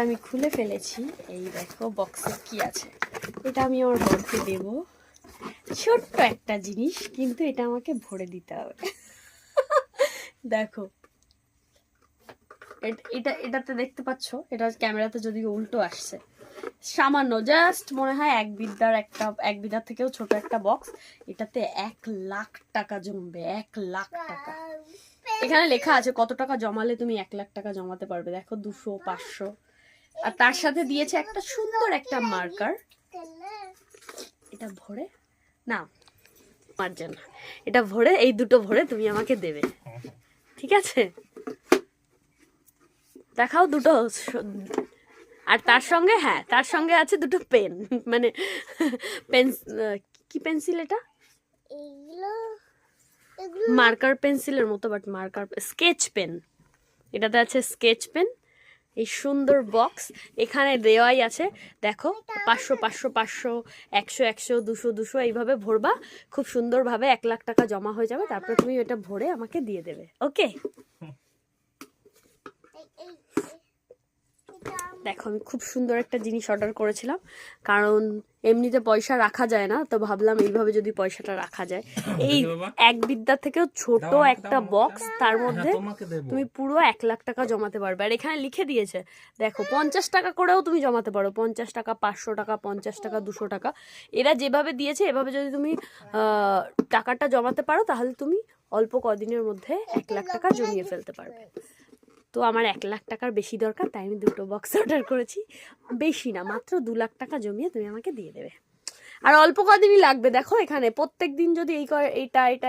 আমি খুলে ফেলেছি। এই দেখো বক্সে কি আছে। এটা আমি আমার বরকে দেব। ছোট্ট একটা জিনিস, কিন্তু এটা আমাকে ভরে দিতে হবে। দেখো এটাতে দেখতে পাচ্ছ, এটা ক্যামেরাতে যদিও উল্টো আসছে। সামান্য জাস্ট মনে হয় এক বিদ্যার থেকেও ছোট একটা বক্স। এটাতে 1,00,000 টাকা জমবে। 1,00,000 টাকা। এখানে লেখা আছে কত টাকা জমালে তুমি 1,00,000 টাকা জমাতে পারবে। দেখো 200, 500। আর তার সাথে দিয়েছে একটা সুন্দর একটা মার্কার। এটা ভরে না আমার জন্য, এটা ভরে এই দুটো ভরে তুমি আমাকে দেবে, ঠিক আছে? দেখাও দুটো। আর তার সঙ্গে আছে দুটো পেন, মানে কি পেন্সিল এটা? মার্কার পেন্সিলের মতো, বাট মার্কার স্কেচ পেন। এটাতে আছে স্কেচ পেন। এই সুন্দর বক্স এখানে দেওয়াই আছে। দেখো 500, 500, 500, 100, 100, 200, 200 এইভাবে ভরবা। খুব সুন্দরভাবে 1,00,000 টাকা জমা হয়ে যাবে। তারপরে তুমি এটা ভরে আমাকে দিয়ে দেবে। ওকে? দেখো আমি খুব সুন্দর একটা জিনিস অর্ডার করেছিলাম, কারণ এমনিতে পয়সা রাখা যায় না, তো ভাবলাম এইভাবে যদি পয়সাটা রাখা যায়। এই এক বিদ্যার থেকেও ছোট একটা বক্স, তার মধ্যে তুমি পুরো 1,00,000 টাকা জমাতে পারবে। আর এখানে লিখে দিয়েছে দেখো 50 টাকা করেও তুমি জমাতে পারো। 50 টাকা, 500 টাকা, 50 টাকা, 200 টাকা। এরা যেভাবে দিয়েছে এভাবে যদি তুমি টাকাটা জমাতে পারো, তাহলে তুমি অল্প কদিনের মধ্যে 1,00,000 টাকা জমিয়ে ফেলতে পারবে। তো আমার 1,00,000 টাকার বেশি দরকার, তাই আমি দুটো বক্স অর্ডার করেছি। বেশি না, মাত্র 2,00,000 টাকা জমিয়ে তুমি আমাকে দিয়ে দেবে। আর অল্প কদিনই লাগবে। দেখো এখানে প্রত্যেক দিন যদি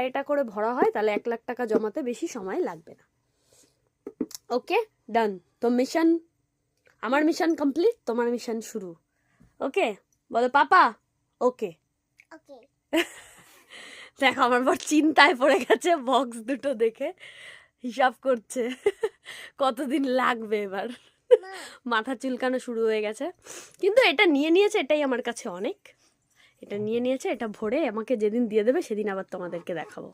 এটা করে ভরা হয়, তাহলে 1,00,000 টাকা জমাতে বেশি সময় লাগবে না। ওকে, ডান। তো আমার মিশন কমপ্লিট, তোমার মিশন শুরু। ওকে, বলো পাপা। ওকে। দেখো আমার বর চিন্তায় পড়ে গেছে বক্স দুটো দেখে, হিসাব করছে কতদিন লাগবে। এবার মাথা চুলকানো শুরু হয়ে গেছে, কিন্তু এটা নিয়ে নিয়েছে, এটাই আমার কাছে অনেক। এটা নিয়ে নিয়েছে, এটা ভরে আমাকে যেদিন দিয়ে দেবে সেদিন আবার তোমাদেরকে দেখাবো।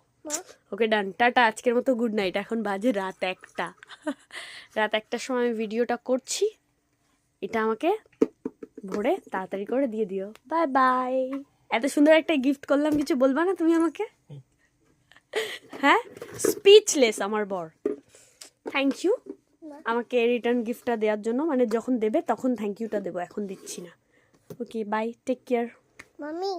ওকে, ডান। টাটা, আজকের মতো গুড নাইট। এখন বাজে রাত 1টা। রাত 1টার সময় আমি ভিডিওটা করছি। এটা আমাকে ভরে তাড়াতাড়ি করে দিয়ে দিও। Bye bye. এত সুন্দর একটা গিফট করলাম, কিছু বলবা না তুমি আমাকে? হ্যাঁ, স্পিচলেস আমার বর। থ্যাংক ইউ আমাকে রিটার্ন গিফটটা দেওয়ার জন্য। মানে যখন দেবে তখন থ্যাংক ইউটা দেবো, এখন দিচ্ছি না। ওকে, বাই, টেক কেয়ার। মামি।